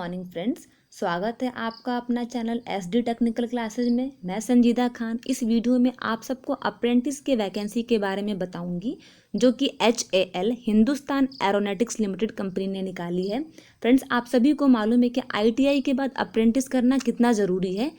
Morning friends, स्वागत है आपका अपना चैनल SD टेक्निकल क्लासेज में। मैं संजीदा खान इस वीडियो में आप सबको अप्रेंटिस के वैकेंसी के बारे में बताऊंगी जो कि HAL Hindustan aeronautics limited company ने निकाली है। फ्रेंड्स, आप सभी को मालूम है कि ITI के बाद अप्रेंटिस करना कितना ज़रूरी है,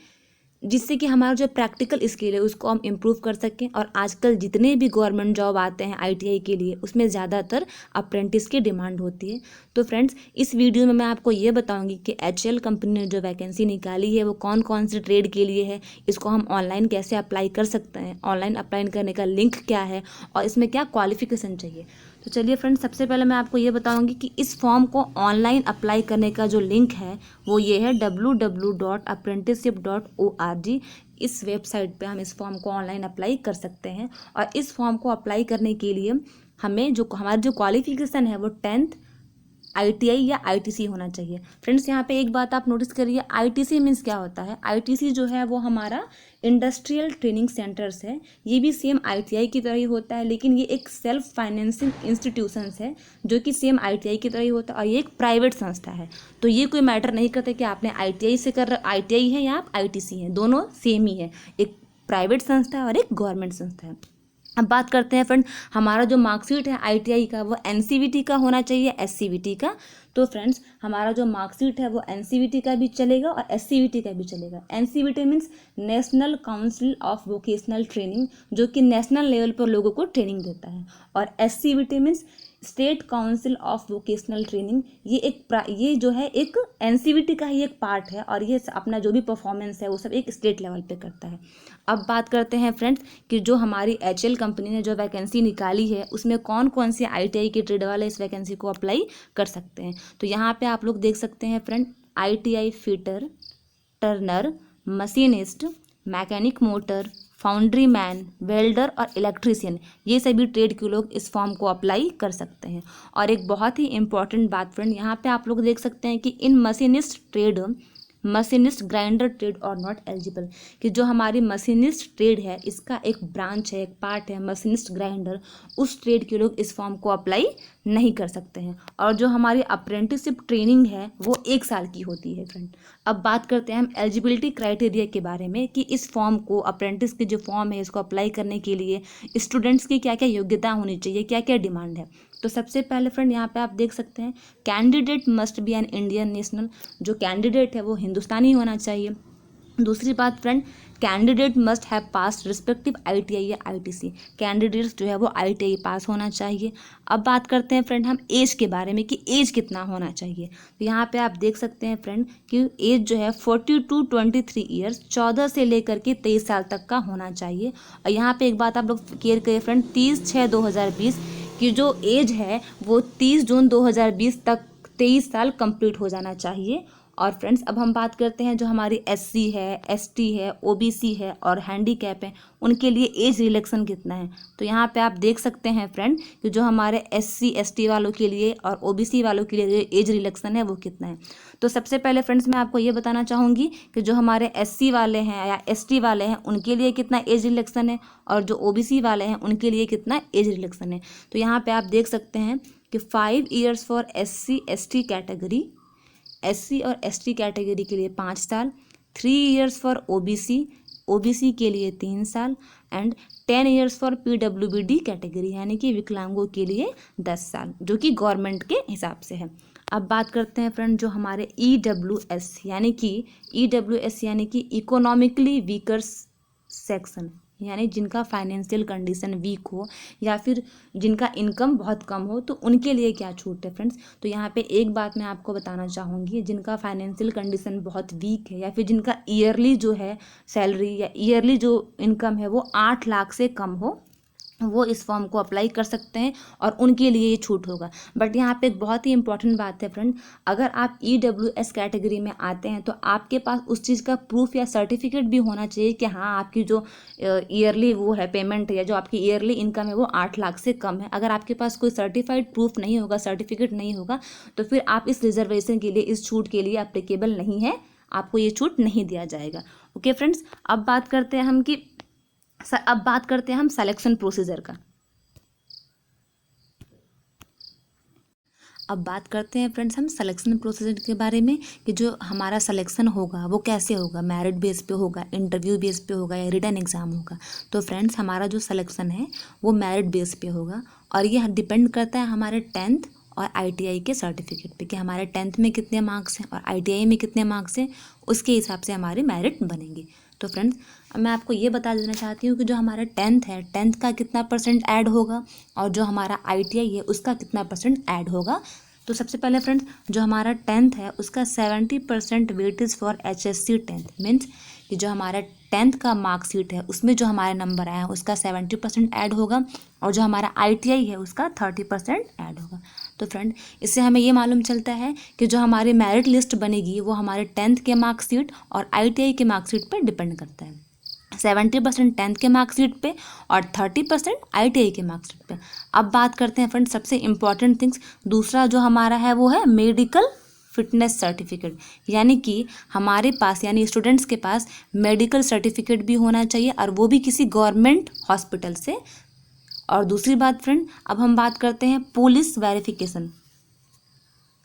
जिससे कि हमारा जो प्रैक्टिकल स्किल है उसको हम इम्प्रूव कर सकें। और आजकल जितने भी गवर्नमेंट जॉब आते हैं ITI के लिए, उसमें ज़्यादातर अप्रेंटिस की डिमांड होती है। तो फ्रेंड्स, इस वीडियो में मैं आपको ये बताऊंगी कि HAL कंपनी ने जो वैकेंसी निकाली है वो कौन कौन से ट्रेड के लिए है, इसको हम ऑनलाइन कैसे अप्लाई कर सकते हैं, ऑनलाइन अप्लाई करने का लिंक क्या है और इसमें क्या क्वालिफिकेशन चाहिए। तो चलिए फ्रेंड्स, सबसे पहले मैं आपको ये बताऊंगी कि इस फॉर्म को ऑनलाइन अप्लाई करने का जो लिंक है वो ये है www.apprenticeship.org। इस वेबसाइट पे हम इस फॉर्म को ऑनलाइन अप्लाई कर सकते हैं। और इस फॉर्म को अप्लाई करने के लिए हमें जो हमारी जो क्वालिफिकेशन है वो 10th ITI या ITC होना चाहिए। फ्रेंड्स, यहाँ पे एक बात आप नोटिस करिए, ITC मीन्स क्या होता है। ITC जो है वो हमारा इंडस्ट्रियल ट्रेनिंग सेंटर्स है। ये भी सेम ITI की तरह ही होता है, लेकिन ये एक सेल्फ फाइनेंसिंग इंस्टीट्यूशंस है जो कि सेम ITI की तरह ही होता है, और ये एक प्राइवेट संस्था है। तो ये कोई मैटर नहीं करता कि आपने ITI से ITI है या आप ITC हैं, दोनों सेम ही है। एक प्राइवेट संस्था है और एक गवर्नमेंट संस्था है। अब बात करते हैं फ्रेंड, हमारा जो मार्कशीट है ITI का वो NCVT का होना चाहिए, SCVT का। तो फ्रेंड्स, हमारा जो मार्कशीट है वो NCVT का भी चलेगा और SCVT का भी चलेगा। NCVT means national council of vocational training, जो कि नेशनल लेवल पर लोगों को ट्रेनिंग देता है। और SCVT means state council of vocational training. ये जो है एक NCVT का ही एक पार्ट है, और ये अपना जो भी परफॉर्मेंस है वो सब एक स्टेट लेवल पे करता है। अब बात करते हैं फ्रेंड्स कि जो हमारी HAL कंपनी ने जो वैकेंसी निकाली है उसमें कौन कौन से ITI के ट्रेड वाले इस वैकेंसी को अप्लाई कर सकते हैं। तो यहाँ पे आप लोग देख सकते हैं friend, ITI fitter, Turner, machinist, mechanic motor, foundry man, welder और इलेक्ट्रीशियन, ये सभी ट्रेड के लोग इस फॉर्म को अप्लाई कर सकते हैं। और एक बहुत ही इंपॉर्टेंट बात फ्रेंड, यहाँ पे आप लोग देख सकते हैं कि इन मशीनिस्ट ग्राइंडर ट्रेड और नॉट एलिजिबल, कि जो हमारी मशीनिस्ट ट्रेड है इसका एक ब्रांच है, एक पार्ट है मशीनिस्ट ग्राइंडर, उस ट्रेड के लोग इस फॉर्म को अप्लाई नहीं कर सकते हैं। और जो हमारी अप्रेंटिसशिप ट्रेनिंग है वो 1 साल की होती है फ्रेंड। अब बात करते हैं हम एलिजिबिलिटी क्राइटेरिया के बारे में कि इस फॉर्म को, अप्रेंटिस की जो फॉर्म है इसको अप्लाई करने के लिए स्टूडेंट्स की क्या क्या योग्यता होनी चाहिए, क्या क्या डिमांड है। तो सबसे पहले फ्रेंड यहाँ पे आप देख सकते हैं, candidate must be an Indian national, जो कैंडिडेट है वो हिंदुस्तानी होना चाहिए। दूसरी बात friend, candidate must have pass respective ITI या ITC, कैंडिडेट्स जो है वो ITI पास होना चाहिए। अब बात करते हैं फ्रेंड हम एज के बारे में कि एज कितना होना चाहिए। तो यहाँ पे आप देख सकते हैं फ्रेंड कि एज जो है 40 to 23 ईयर्स, 14 से लेकर के 23 साल तक का होना चाहिए। और यहाँ पे एक बात आप लोग क्लियर करिए फ्रेंड, 30/6/2020 की जो एज है वो 30 जून 2020 तक 23 साल कंप्लीट हो जाना चाहिए। और फ्रेंड्स, अब हम बात करते हैं जो हमारी SC है, ST है, OBC है और हैंडीकैप है, उनके लिए एज रिलैक्सेशन कितना है। तो यहाँ पे आप देख सकते हैं फ्रेंड कि जो हमारे SC ST वालों के लिए और OBC वालों के लिए एज रिलैक्सेशन है वो कितना है। तो सबसे पहले फ्रेंड्स मैं आपको ये बताना चाहूँगी कि जो हमारे SC वाले हैं या ST वाले हैं उनके लिए कितना एज रिलैक्सेशन है, और जो OBC वाले हैं उनके लिए कितना एज रिलैक्सेशन है। तो यहाँ पर आप देख सकते हैं कि 5 years for SC ST category, SC और ST कैटेगरी के लिए 5 साल, 3 ईयर्स फॉर OBC के लिए 3 साल and 10 years for PWBD category यानी कि विकलांगों के लिए 10 साल, जो कि गवर्नमेंट के हिसाब से है। अब बात करते हैं फ्रेंड जो हमारे EWS यानी कि इकोनॉमिकली वीकर सेक्शन, यानी जिनका फाइनेंशियल कंडीशन वीक हो या फिर जिनका इनकम बहुत कम हो, तो उनके लिए क्या छूट है फ्रेंड्स। तो यहाँ पे एक बात मैं आपको बताना चाहूँगी, जिनका फाइनेंशियल कंडीशन बहुत वीक है या फिर जिनका ईयरली जो है सैलरी या ईयरली जो इनकम है वो 8 लाख से कम हो, वो इस फॉर्म को अप्लाई कर सकते हैं और उनके लिए ये छूट होगा। बट यहाँ पे एक बहुत ही इंपॉर्टेंट बात है फ्रेंड, अगर आप EWS कैटेगरी में आते हैं तो आपके पास उस चीज़ का प्रूफ या सर्टिफिकेट भी होना चाहिए कि हाँ, आपकी जो ईयरली वो है पेमेंट या जो आपकी ईयरली इनकम है वो 8 लाख से कम है। अगर आपके पास कोई सर्टिफाइड प्रूफ नहीं होगा, सर्टिफिकेट नहीं होगा, तो फिर आप इस रिजर्वेशन के लिए, इस छूट के लिए अप्लीकेबल नहीं है, आपको ये छूट नहीं दिया जाएगा। ओके फ्रेंड्स, अब बात करते हैं हम सिलेक्शन प्रोसीजर का। अब बात करते हैं फ्रेंड्स हम सिलेक्शन प्रोसीजर के बारे में कि जो हमारा सिलेक्शन होगा वो कैसे होगा, मेरिट बेस पे होगा, इंटरव्यू बेस पे होगा या रिटन एग्ज़ाम होगा। तो फ्रेंड्स हमारा जो सिलेक्शन है वो मेरिट बेस पे होगा और ये डिपेंड करता है हमारे 10th और ITI के सर्टिफिकेट पे कि हमारे 10th में कितने मार्क्स हैं और ITI में कितने मार्क्स हैं, उसके हिसाब से हमारे मेरिट बनेंगे। तो फ्रेंड्स अब मैं आपको ये बता देना चाहती हूँ कि जो हमारा 10th है 10th का कितना परसेंट ऐड होगा और जो हमारा ITI है उसका कितना परसेंट ऐड होगा। तो सबसे पहले फ्रेंड्स जो हमारा 10th है उसका 70% weightage for HSC 10th means कि जो हमारा 10th का मार्कशीट है उसमें जो हमारे नंबर आया है उसका 70% ऐड होगा और जो हमारा ITI है उसका 30% ऐड होगा। तो फ्रेंड इससे हमें ये मालूम चलता है कि जो हमारी मेरिट लिस्ट बनेगी वो हमारे 10th के मार्कशीट और ITI के मार्कशीट पर डिपेंड करता है। 70% 10th के मार्कशीट पे और 30% ITI के मार्कशीट पे। अब बात करते हैं फ्रेंड सबसे इम्पॉर्टेंट थिंग्स, दूसरा जो हमारा है वो है मेडिकल फिटनेस सर्टिफिकेट, यानी कि हमारे पास यानी स्टूडेंट्स के पास मेडिकल सर्टिफिकेट भी होना चाहिए और वो भी किसी गवर्नमेंट हॉस्पिटल से। और दूसरी बात फ्रेंड अब हम बात करते हैं पुलिस वेरिफिकेशन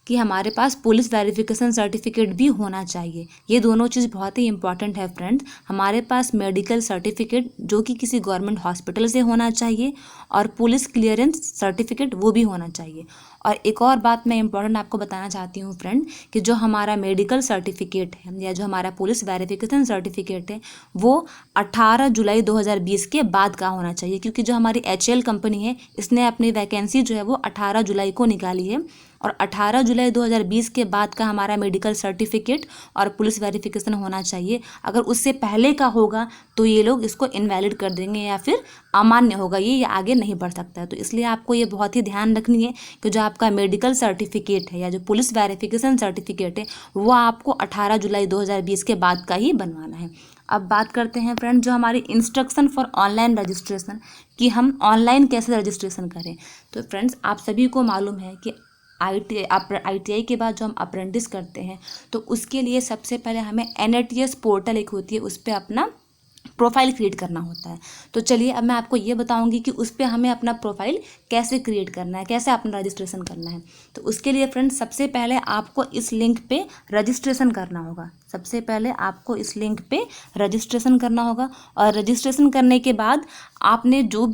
कि हमारे पास पुलिस वेरिफिकेशन सर्टिफिकेट भी होना चाहिए। ये दोनों चीज़ बहुत ही इंपॉर्टेंट है फ्रेंड्स। हमारे पास मेडिकल सर्टिफिकेट जो कि किसी गवर्नमेंट हॉस्पिटल से होना चाहिए और पुलिस क्लियरेंस सर्टिफिकेट वो भी होना चाहिए। और एक और बात मैं इंपॉर्टेंट आपको बताना चाहती हूँ फ्रेंड कि जो हमारा मेडिकल सर्टिफिकेट है या जो हमारा पुलिस वेरिफिकेशन सर्टिफिकेट है वो 18 जुलाई 2020 के बाद का होना चाहिए, क्योंकि जो हमारी HAL कंपनी है इसने अपनी वैकेंसी जो है वो 18 जुलाई को निकाली है और 18 जुलाई 2020 के बाद का हमारा मेडिकल सर्टिफिकेट और पुलिस वेरिफिकेशन होना चाहिए। अगर उससे पहले का होगा तो ये लोग इसको इनवैलिड कर देंगे या फिर अमान्य होगा, ये आगे नहीं बढ़ सकता है। तो इसलिए आपको ये बहुत ही ध्यान रखनी है कि जो आपका मेडिकल सर्टिफिकेट है या जो पुलिस वेरिफिकेशन सर्टिफिकेट है वो आपको 18 जुलाई 2020 के बाद का ही बनवाना है। अब बात करते हैं फ्रेंड जो हमारी इंस्ट्रक्शन फॉर ऑनलाइन रजिस्ट्रेशन कि हम ऑनलाइन कैसे रजिस्ट्रेशन करें। तो फ्रेंड्स आप सभी को मालूम है कि ITI के बाद जो हम अप्रेंटिस करते हैं तो उसके लिए सबसे पहले हमें NATS पोर्टल एक होती है उस पर अपना प्रोफाइल क्रिएट करना होता है। तो चलिए अब मैं आपको ये बताऊंगी कि उस पर हमें अपना प्रोफाइल कैसे क्रिएट करना है, कैसे अपना रजिस्ट्रेशन करना है। तो उसके लिए फ्रेंड्स सबसे पहले आपको इस लिंक पे रजिस्ट्रेशन करना होगा। सबसे पहले आपको इस लिंक पे रजिस्ट्रेशन करना होगा और रजिस्ट्रेशन करने के बाद आपने जो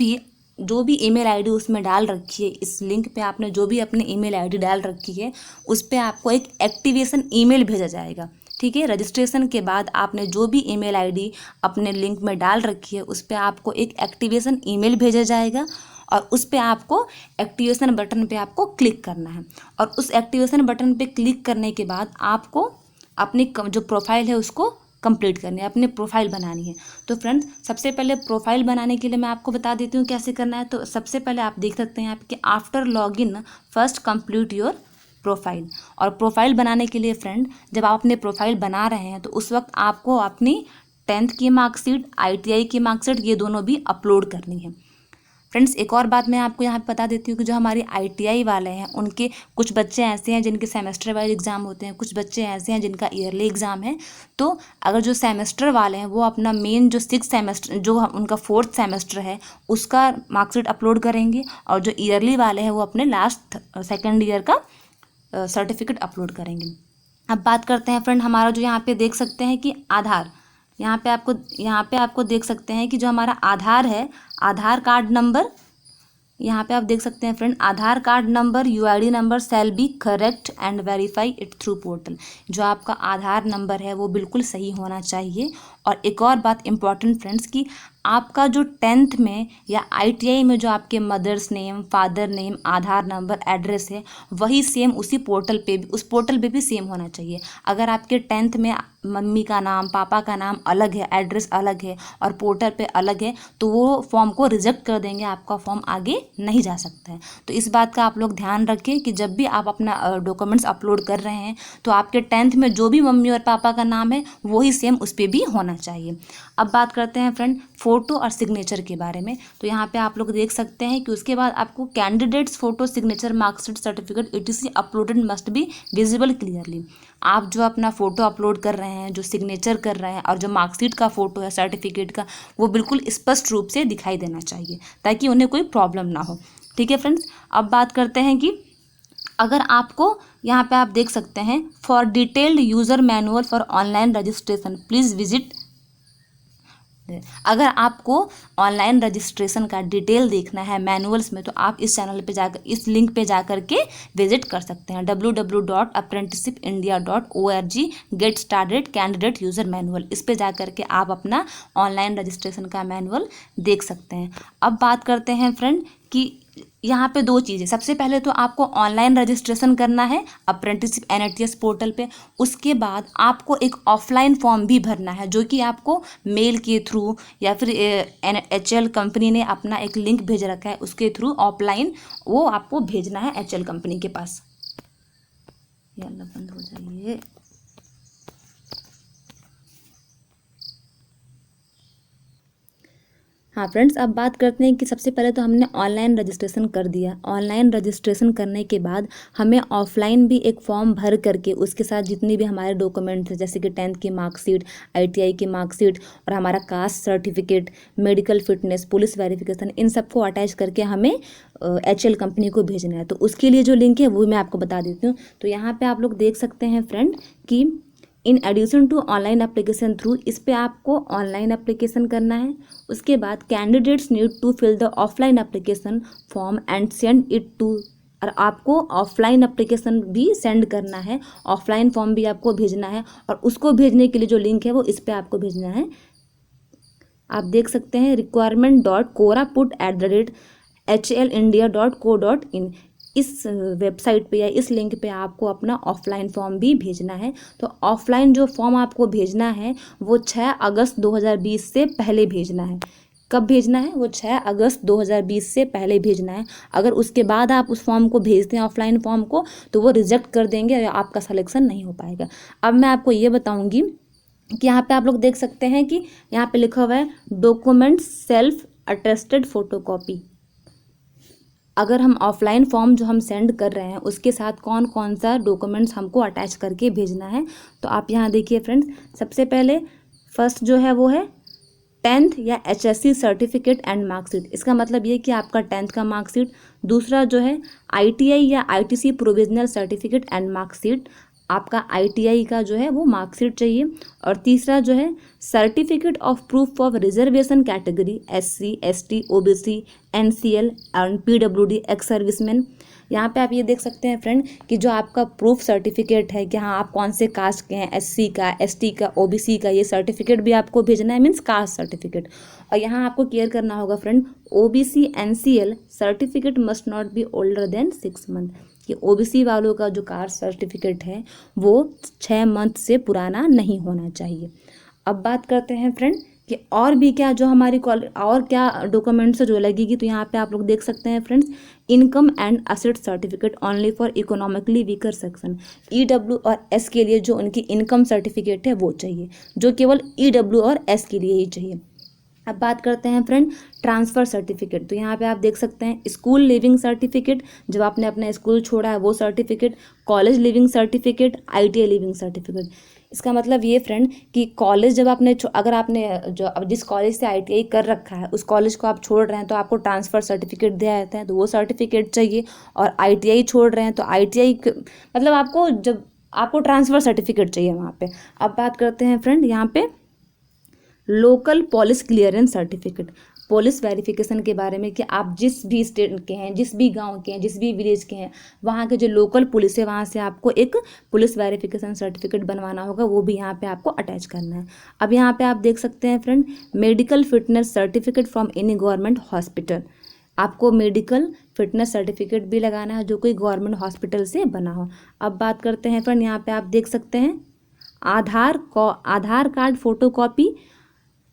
भी ईमेल आईडी उसमें डाल रखी है, इस लिंक पे आपने जो भी अपनी ईमेल आईडी डाल रखी है उस पर आपको एक एक्टिवेशन ईमेल भेजा जाएगा। ठीक है, रजिस्ट्रेशन के बाद आपने जो भी ईमेल आईडी अपने लिंक में डाल रखी है उस पर आपको एक एक्टिवेशन ईमेल भेजा जाएगा और उस पर आपको एक्टिवेशन बटन पे आपको क्लिक करना है और उस एक्टिवेशन बटन पे क्लिक करने के बाद आपको अपनी जो प्रोफाइल है उसको कंप्लीट करनी है, अपनी प्रोफाइल बनानी है। तो फ्रेंड्स सबसे पहले प्रोफाइल बनाने के लिए मैं आपको बता देती हूँ कैसे करना है। तो सबसे पहले आप देख सकते हैं आपके after login first complete your profile. और प्रोफाइल बनाने के लिए फ्रेंड जब आप अपने प्रोफाइल बना रहे हैं तो उस वक्त आपको अपनी 10th की मार्कशीट ITI की मार्कशीट ये दोनों भी अपलोड करनी है। फ्रेंड्स एक और बात मैं आपको यहाँ पे बता देती हूँ कि जो हमारे ITI वाले हैं उनके कुछ बच्चे ऐसे हैं जिनके सेमेस्टर वाइज एग्ज़ाम होते हैं, कुछ बच्चे ऐसे हैं जिनका ईयरली एग्ज़ाम है। तो अगर जो सेमेस्टर वाले हैं वो अपना मेन जो 6th सेमेस्टर जो उनका 4th सेमेस्टर है उसका मार्कशीट अपलोड करेंगे और जो ईयरली वाले हैं वो अपने लास्ट 2nd ईयर का सर्टिफिकेट अपलोड करेंगे। अब बात करते हैं फ्रेंड हमारा जो यहाँ पे देख सकते हैं कि आधार, यहाँ पे आपको देख सकते हैं कि जो हमारा आधार है, आधार कार्ड नंबर यहाँ पे आप देख सकते हैं friend, Aadhaar card number UID number shall be correct and verify it through portal. जो आपका आधार नंबर है वो बिल्कुल सही होना चाहिए। और एक और बात इम्पॉर्टेंट फ्रेंड्स कि आपका जो 10th में या ITI में जो आपके मदर्स नेम, फादर नेम, आधार नंबर, एड्रेस है वही सेम उसी पोर्टल पे भी, उस पोर्टल पे भी सेम होना चाहिए। अगर आपके 10th में मम्मी का नाम, पापा का नाम अलग है, एड्रेस अलग है और पोर्टल पे अलग है तो वो फॉर्म को रिजेक्ट कर देंगे, आपका फॉर्म आगे नहीं जा सकता है। तो इस बात का आप लोग ध्यान रखें कि जब भी आप अपना डॉक्यूमेंट्स अपलोड कर रहे हैं तो आपके 10th में जो भी मम्मी और पापा का नाम है वही सेम उस पर भी होना चाहिए। अब बात करते हैं फ्रेंड फ़ोटो और सिग्नेचर के बारे में। तो यहाँ पे आप लोग देख सकते हैं कि उसके बाद आपको candidates photo, signature, marksheet, certificate etc uploaded must be visible clearly. आप जो अपना फ़ोटो अपलोड कर रहे हैं, जो सिग्नेचर कर रहे हैं और जो मार्कशीट का फ़ोटो है, सर्टिफिकेट का, वो बिल्कुल स्पष्ट रूप से दिखाई देना चाहिए ताकि उन्हें कोई प्रॉब्लम ना हो। ठीक है फ्रेंड्स, अब बात करते हैं कि अगर आपको यहाँ पे आप देख सकते हैं, for detailed user manual for online registration please visit. अगर आपको ऑनलाइन रजिस्ट्रेशन का डिटेल देखना है मैनुअल्स में, तो आप इस चैनल पे जाकर, इस लिंक पे जाकर के विजिट कर सकते हैं, www.apprenticeshipindia.org get started candidate user manual. इस पे जाकर के आप अपना ऑनलाइन रजिस्ट्रेशन का मैनुअल देख सकते हैं। अब बात करते हैं फ्रेंड कि यहाँ पे दो चीज़ें, सबसे पहले तो आपको ऑनलाइन रजिस्ट्रेशन करना है अप्रेंटिसशिप NITS पोर्टल पे। उसके बाद आपको एक ऑफलाइन फॉर्म भी भरना है, जो कि आपको मेल के थ्रू या फिर HL कंपनी ने अपना एक लिंक भेज रखा है, उसके थ्रू ऑफलाइन वो आपको भेजना है HL कंपनी के पास। यल्ला बंद हो जाइए। हाँ फ्रेंड्स, अब बात करते हैं कि सबसे पहले तो हमने ऑनलाइन रजिस्ट्रेशन कर दिया। ऑनलाइन रजिस्ट्रेशन करने के बाद हमें ऑफलाइन भी एक फॉर्म भर करके उसके साथ जितनी भी हमारे डॉक्यूमेंट्स हैं, जैसे कि 10th की मार्कशीट, ITI की मार्कशीट और हमारा caste certificate, medical fitness, police verification, इन सबको अटैच करके हमें HL कंपनी को भेजना है। तो उसके लिए जो लिंक है वो मैं आपको बता देती हूँ। तो यहाँ पर आप लोग देख सकते हैं फ्रेंड कि in addition to online application through, इस पे आपको ऑनलाइन एप्लीकेशन करना है। उसके बाद candidates need to fill the offline application form and send it to, और आपको ऑफलाइन एप्लीकेशन भी सेंड करना है, ऑफलाइन फॉर्म भी आपको भेजना है, और उसको भेजने के लिए जो लिंक है वो इस पे आपको भेजना है। आप देख सकते हैं requirement.koraput@hlindia.co.in, इस वेबसाइट पे या इस लिंक पे आपको अपना ऑफलाइन फॉर्म भी भेजना है। तो ऑफलाइन जो फॉर्म आपको भेजना है वो 6 अगस्त 2020 से पहले भेजना है। कब भेजना है? वो 6 अगस्त 2020 से पहले भेजना है। अगर उसके बाद आप उस फॉर्म को भेजते हैं, ऑफलाइन फॉर्म को, तो वो रिजेक्ट कर देंगे और आपका सिलेक्शन नहीं हो पाएगा। अब मैं आपको ये बताऊँगी कि यहाँ पे आप लोग देख सकते हैं कि यहाँ पे लिखा हुआ है डॉक्यूमेंट सेल्फ अटेस्टेड फोटोकॉपी। अगर हम ऑफलाइन फॉर्म जो हम सेंड कर रहे हैं उसके साथ कौन कौन सा डॉक्यूमेंट्स हमको अटैच करके भेजना है, तो आप यहाँ देखिए फ्रेंड्स, सबसे पहले फर्स्ट जो है वो है 10th या HSC सर्टिफिकेट एंड मार्कशीट। इसका मतलब ये कि आपका 10th का मार्कशीट। दूसरा जो है ITI या ITC provisional certificate and marksheet, आपका ITI का जो है वो मार्कशीट चाहिए। और तीसरा जो है certificate of proof of reservation category SC ST OBC NCL and PWD ex serviceman. यहाँ पे आप ये देख सकते हैं फ्रेंड कि जो आपका प्रूफ सर्टिफिकेट है कि हाँ आप कौन से कास्ट के हैं, SC का, ST का, OBC का, ये सर्टिफिकेट भी आपको भेजना है, मीन्स कास्ट सर्टिफिकेट। और यहाँ आपको क्लियर करना होगा friend, OBC NCL certificate must not be older than 6 month. कि OBC वालों का जो कास्ट सर्टिफिकेट है वो 6 मंथ से पुराना नहीं होना चाहिए। अब बात करते हैं फ्रेंड कि और भी क्या जो हमारी और क्या डॉक्यूमेंट्स जो लगेगी, तो यहाँ पे आप लोग देख सकते हैं friends, income and asset certificate only for economically weaker section. EW और S के लिए जो उनकी इनकम सर्टिफिकेट है वो चाहिए, जो केवल EW और S के लिए ही चाहिए। अब बात करते हैं फ्रेंड ट्रांसफ़र सर्टिफिकेट। तो यहाँ पे आप देख सकते हैं स्कूल लिविंग सर्टिफिकेट, जब आपने अपना स्कूल छोड़ा है वो certificate, college leaving certificate, ITI leaving certificate. इसका मतलब ये फ्रेंड कि कॉलेज जब आपने अगर आपने जो अब जिस कॉलेज से ITI कर रखा है उस कॉलेज को आप छोड़ रहे हैं तो आपको ट्रांसफ़र सर्टिफिकेट दिया जाता है, तो वो सर्टिफिकेट चाहिए। और ITI छोड़ रहे हैं तो ITI मतलब आपको ट्रांसफ़र सर्टिफिकेट चाहिए वहाँ पे। अब बात करते हैं फ्रेंड यहाँ पे local police clearance certificate, police verification के बारे में कि आप जिस भी स्टेट के हैं, जिस भी गांव के हैं, जिस भी विलेज के हैं, वहाँ के जो लोकल पुलिस है वहाँ से आपको एक पुलिस वेरिफिकेशन सर्टिफिकेट बनवाना होगा, वो भी यहाँ पे आपको अटैच करना है। अब यहाँ पे आप देख सकते हैं friend medical fitness certificate from any government hospital. आपको मेडिकल फिटनेस सर्टिफिकेट भी लगाना है जो कोई गवर्नमेंट हॉस्पिटल से बना हो। अब बात करते हैं फ्रेंड यहाँ पे आप देख सकते हैं आधार कार्ड फोटोकॉपी,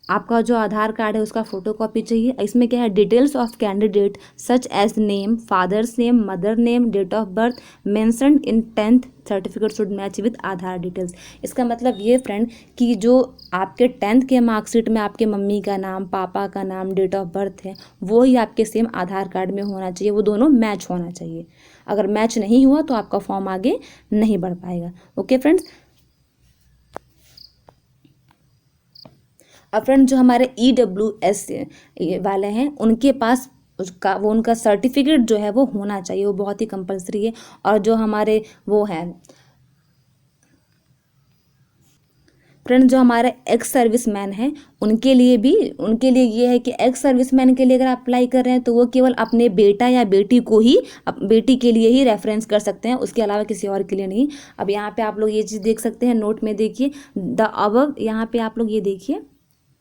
आपका जो आधार कार्ड है उसका फोटोकॉपी चाहिए। इसमें क्या है, details of candidate such as name, father's name, mother name, date of birth mentioned in 10th certificate should match with Aadhaar details. इसका मतलब ये फ्रेंड कि जो आपके 10th के मार्कशीट में आपके मम्मी का नाम, पापा का नाम, डेट ऑफ बर्थ है वो ही आपके सेम आधार कार्ड में होना चाहिए, वो दोनों मैच होना चाहिए। अगर मैच नहीं हुआ तो आपका फॉर्म आगे नहीं बढ़ पाएगा। Okay friends. अब फ्रेंड जो हमारे EWS वाले हैं उनके पास उसका वो उनका सर्टिफिकेट जो है वो होना चाहिए, वो बहुत ही कंपलसरी है। और जो हमारे वो हैं फ्रेंड्स, जो हमारे एक्स सर्विसमैन हैं उनके लिए ये है कि एक्स सर्विसमैन के लिए अगर आप अप्लाई कर रहे हैं तो वो केवल अपने बेटा या बेटी को ही बेटी के लिए ही रेफरेंस कर सकते हैं, उसके अलावा किसी और के लिए नहीं। अब यहाँ पे आप लोग ये चीज़ देख सकते हैं, नोट में देखिए द अबव, यहाँ पे आप लोग ये देखिए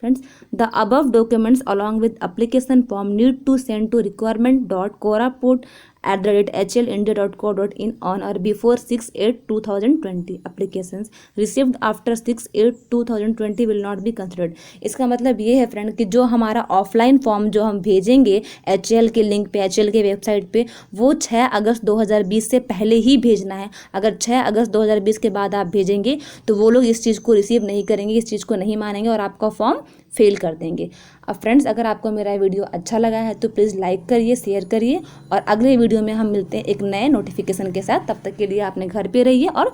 friends, the above documents along with application form need to send to requirement.koraport@hlindia.co.in on or before 6/8/2020. applications received after 6/8/2020 will not be considered। इसका मतलब ये है फ्रेंड कि जो हमारा ऑफलाइन फॉर्म जो हम भेजेंगे HL के लिंक पे, HL के वेबसाइट पे, वो 6 अगस्त 2020 से पहले ही भेजना है। अगर 6 अगस्त 2020 के बाद आप भेजेंगे तो वो लोग इस चीज़ को रिसीव नहीं करेंगे, इस चीज़ को नहीं मानेंगे और आपका फॉर्म फेल कर देंगे। अब फ्रेंड्स, अगर आपको मेरा वीडियो अच्छा लगा है तो प्लीज़ लाइक करिए, शेयर करिए, और अगले वीडियो में हम मिलते हैं एक नए नोटिफिकेशन के साथ। तब तक के लिए अपने घर पे रहिए और